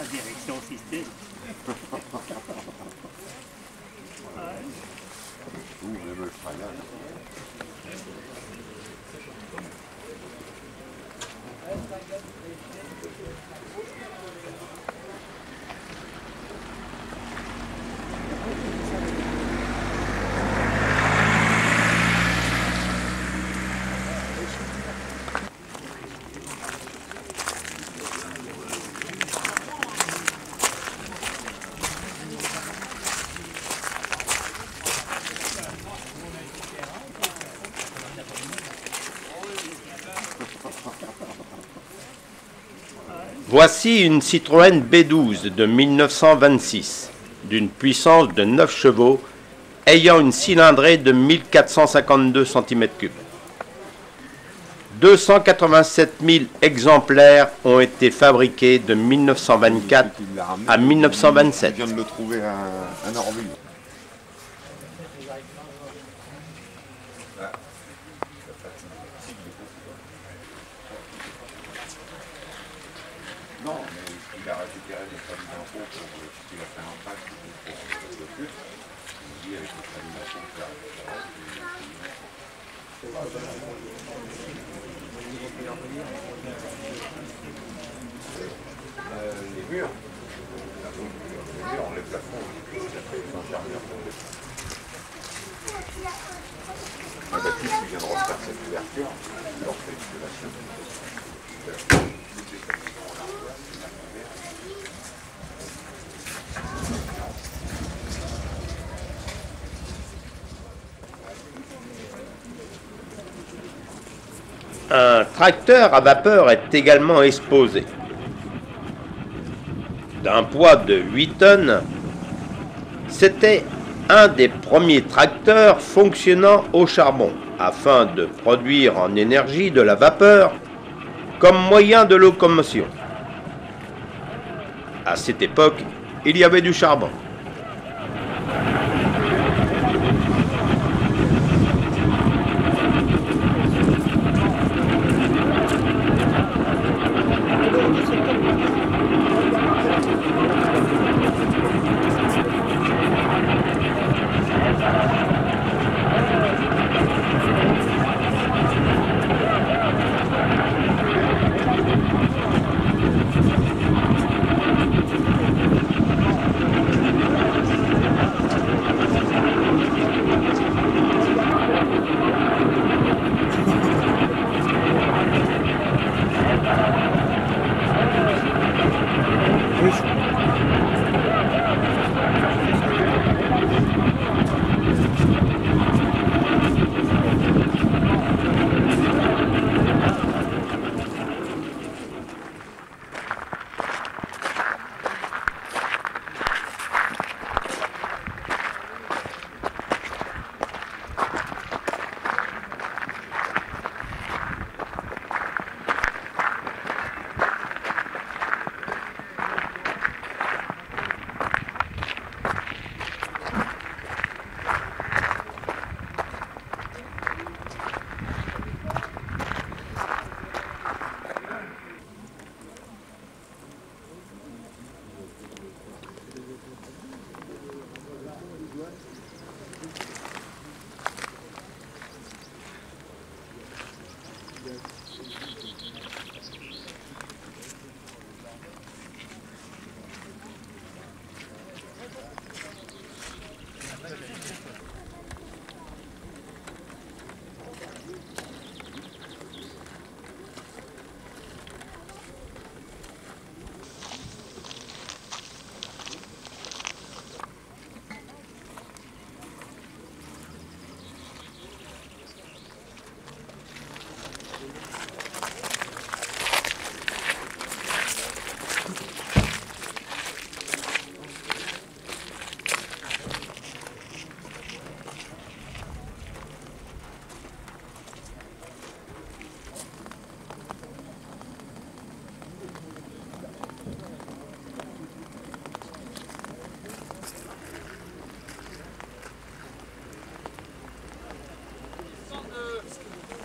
La direction système. Tout, même le freinage. Voici une Citroën B12 de 1926, d'une puissance de 9 chevaux, ayant une cylindrée de 1452 cm3. 287 000 exemplaires ont été fabriqués de 1924 à 1927. Je viens de le trouver à Orville. Non, mais il a récupéré des familles d'impôts puisqu'il a fait un pacte pour le plus. Il dit avec les familles d'impôts qu'il a récupéré. Les murs. Les murs, les plafonds, il a fait les ingénieurs pour les plafonds. La bâtisse, il vient de refaire cette ouverture. Il leur fait l'isolation. Un tracteur à vapeur est également exposé. D'un poids de 8 tonnes, c'était un des premiers tracteurs fonctionnant au charbon afin de produire en énergie de la vapeur comme moyen de locomotion. À cette époque, il y avait du charbon.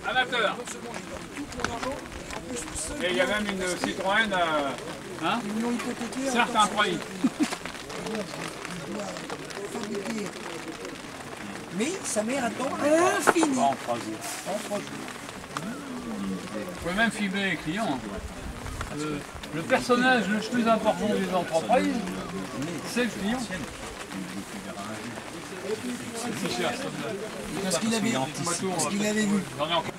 Amateur. Et il y a même une Citroën, hein, certains prix. Mais sa mère attend infini. En 3 jours. Vous pouvez même filmer les clients. Le personnage le plus important des entreprises, c'est le client. C'est si cher, ça. Parce qu'il avait vu. J'en ai encore.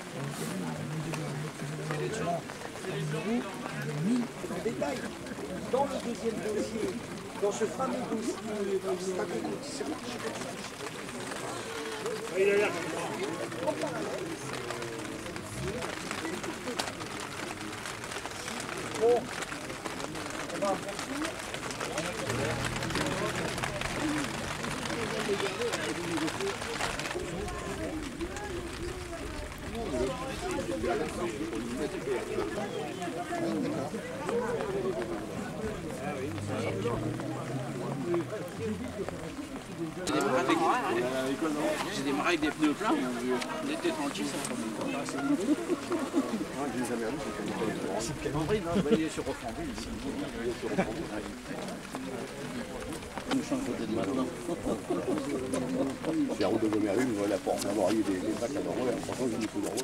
Dans le deuxième dossier, dans ce fameux dossier, il a l'air. Bon, on va poursuivre. J'ai démarré avec des pneus pleins, on était tranquille, ça prend c'est en vrai, non, il est sur Refranville. Nous change côté de maintenant. C'est la route de Gomerune, voilà, pour avoir eu des bacs à l'euro, franchement, j'ai mis tout d'euros.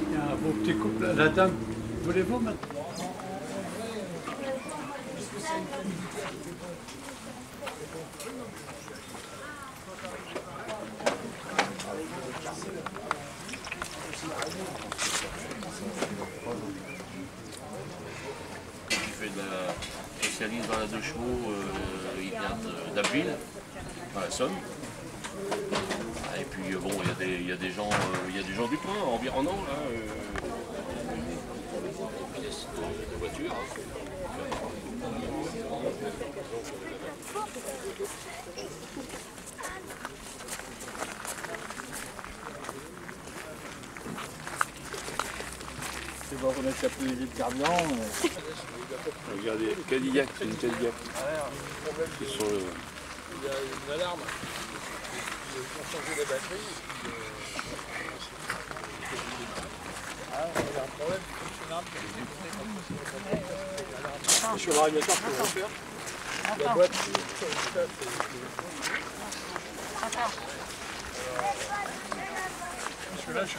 Il y a un beau petit couple. La dame, voulez-vous maintenant? Il fait de la spécialiste dans la 2 chevaux, il vient d'Abbeville, dans la Somme. Et puis bon, il y a des gens du coin environnant là. Pièces de voiture. C'est bon, remettre un peu de carburant. Regardez, Cadillac, c'est une Cadillac. C'est sur le... Il y a une alarme. Ils ont changé les batteries. Il y a un problème fonctionnable. Sur le radiateur, pour le faire. La boîte, Parce que là, je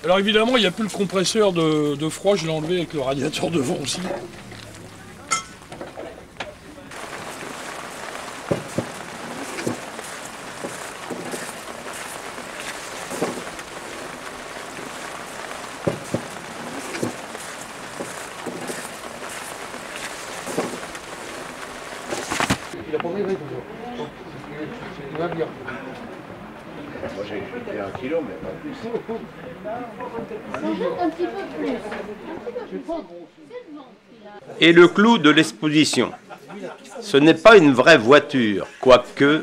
Alors évidemment, il n'y a plus le compresseur de froid, je l'ai enlevé avec le radiateur devant aussi. il a pas maigri toujours. Il va bien. Moi j'ai fait 1 kilo, mais pas plus. Un petit peu plus. Et le clou de l'exposition, ce n'est pas une vraie voiture, quoique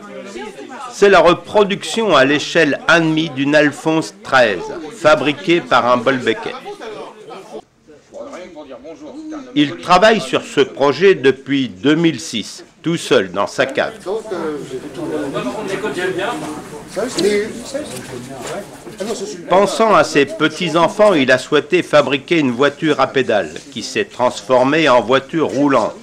c'est la reproduction à l'échelle 1,5 d'une Alphonse XIII, fabriquée par un Bolbecket. Il travaille sur ce projet depuis 2006, tout seul dans sa cave. Pensant à ses petits-enfants, il a souhaité fabriquer une voiture à pédales qui s'est transformée en voiture roulante,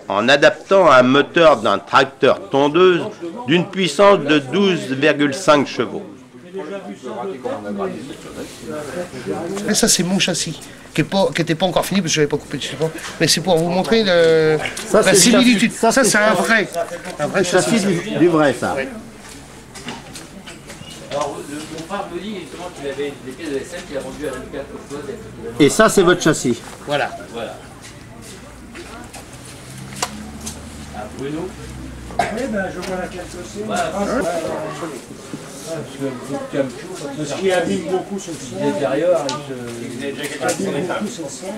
en adaptant un moteur d'un tracteur tondeuse d'une puissance de 12,5 chevaux. Et ça, c'est mon châssis. qui n'était pas encore fini parce que je n'avais pas coupé de chiffon. Mais c'est pour vous montrer la similitude. Ça, c'est un vrai châssis du vrai, ça. Oui. Alors, mon frère me dit justement qu'il avait des pièces de SM qu'il a vendues à la Lucas Cosmos. Et ça, c'est votre châssis. Voilà. Voilà. Ah, Bruno. Oui, ben je vois laquelle c'est. Voilà. Ce qui abîme beaucoup ce ciel. L'intérieur, Ce ciel.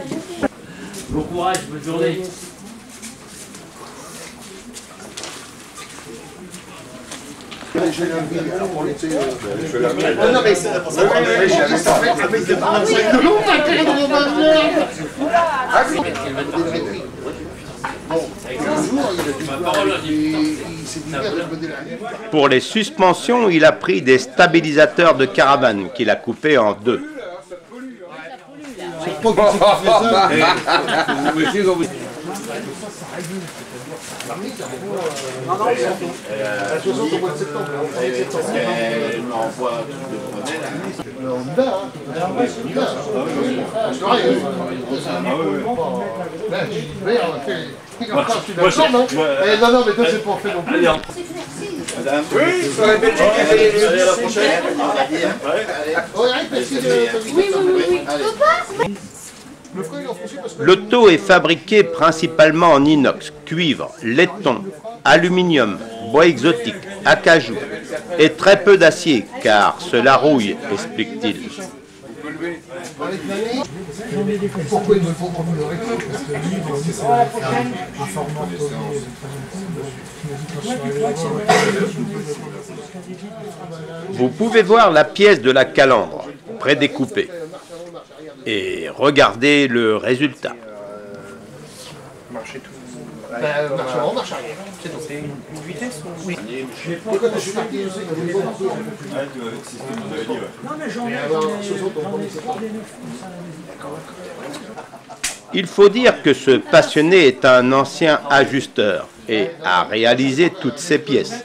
bon courage, bonne journée. Non, mais c'est pour ça Pour les suspensions, il a pris des stabilisateurs de caravane qu'il a coupés en deux. Non, non, mais toi, c'est pas fait non plus. Oui, sur la Belgique, allez, à la prochaine. L'auto est fabriqué principalement en inox, cuivre, laiton, aluminium, bois exotique, acajou et très peu d'acier, car cela rouille, explique-t-il. Pourquoi il me faut qu'on me le récolte? Parce que lui, c'est un format Vous pouvez voir la pièce de la calandre, prédécoupée, et regardez le résultat. Marcher tout. Marche avant, marche arrière. C'est tout. C'est une vitesse ou... Oui. Quand je suis parti, je sais qu'il y avait beaucoup de... Non, mais j'en ai Il faut dire que ce passionné est un ancien ajusteur et a réalisé toutes ces pièces.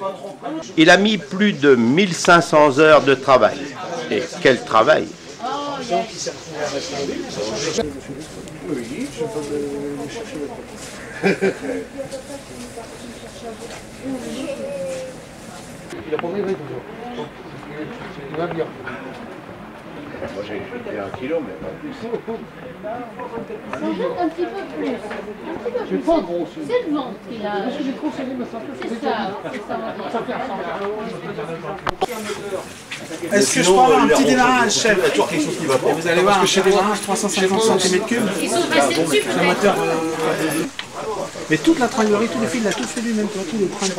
Il a mis plus de 1500 heures de travail. Et quel travail! Oui, je peux le chercher. Il a pas maigri toujours. Il va bien. Moi j'ai fait 1 kilo, mais pas plus. Un petit peu plus. Un petit peu pas gros. C'est le ventre qu'il a. J'ai conseillé, mais ça fait. C'est ça. Ça fait Est-ce que je peux avoir un petit démarrage, chef? Il y a toujours quelque chose qui va pas. Vous allez voir, un petit démarrage 350 cm3. Ils sont passés dessus C'est un moteur. Mais toute la tringlerie, tous les fils, il a tout fait lui-même, tous les tringles.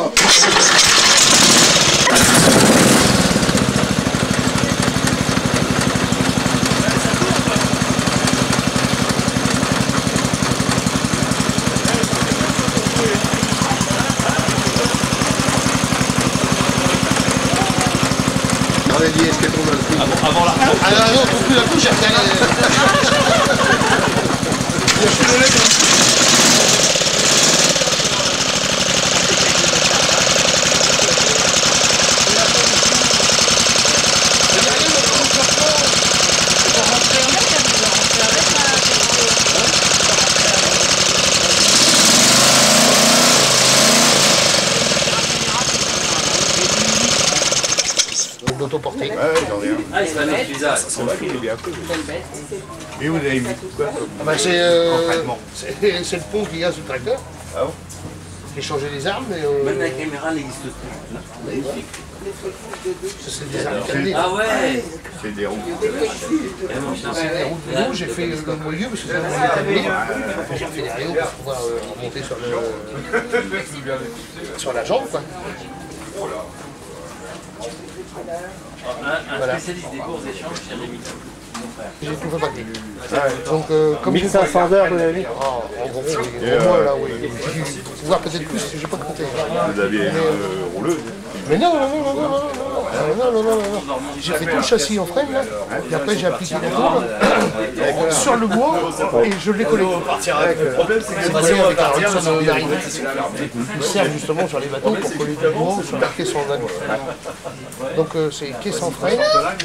Avant la... Ah non, non, plus la couche, j'ai l'autoporté. Ouais, j'en ai un. Ah, il se va mettre l'usage. C'est vrai qu'il est bien cool. Et vous avez mis quoi Ah bah c'est le pont qu'il y a sur le tracteur. Ah bon? J'ai changé les armes, mais... Même la caméra n'existe plus. Magnifique. Ça c'est des armes calées. Ah ouais. C'est des roues. C'est des roues de boulot, j'ai fait le milieu parce que ça m'a établi. J'ai fait des rayons pour pouvoir remonter sur la jambe, quoi. Un spécialiste des courses d'échange, c'est Rémi. J'ai tout fait paquet. Donc, comme 1500 heures, vous avez mis? En gros, au moins là, oui. Voire peut-être plus, j'ai pas compté. Vous avez une rouleuse. Mais non, non, non, non, non. Non. J'ai fait tout le châssis en freine, là. Et après, j'ai appliqué la tourne sur le bois et je l'ai collé. Le problème, c'est que collé avec un Robinson Berry. Il sert justement sur les bateaux pour coller du bois sur la caisse en anneau. Donc, c'est caisse en freine,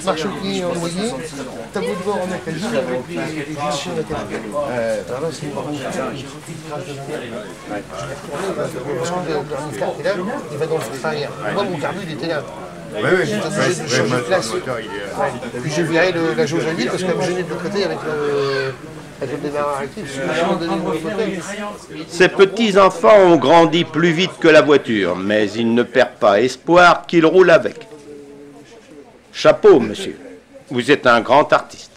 marche-pied en noyer, tableau de bord en acajou avec les gissions latérales. Alors là, c'est une parce que le dernier car est là, il va dans le frein arrière. Moi, mon carbu, il était là. Oui, J'ai été obligé de changer de place. Puis j'ai viré la jauge à l'huile parce qu'elle me gênait de l'autre côté avec le démarrage actif. Ces petits-enfants ont grandi plus vite que la voiture, mais ils ne perdent pas espoir qu'ils roulent avec. Chapeau, monsieur. Vous êtes un grand artiste.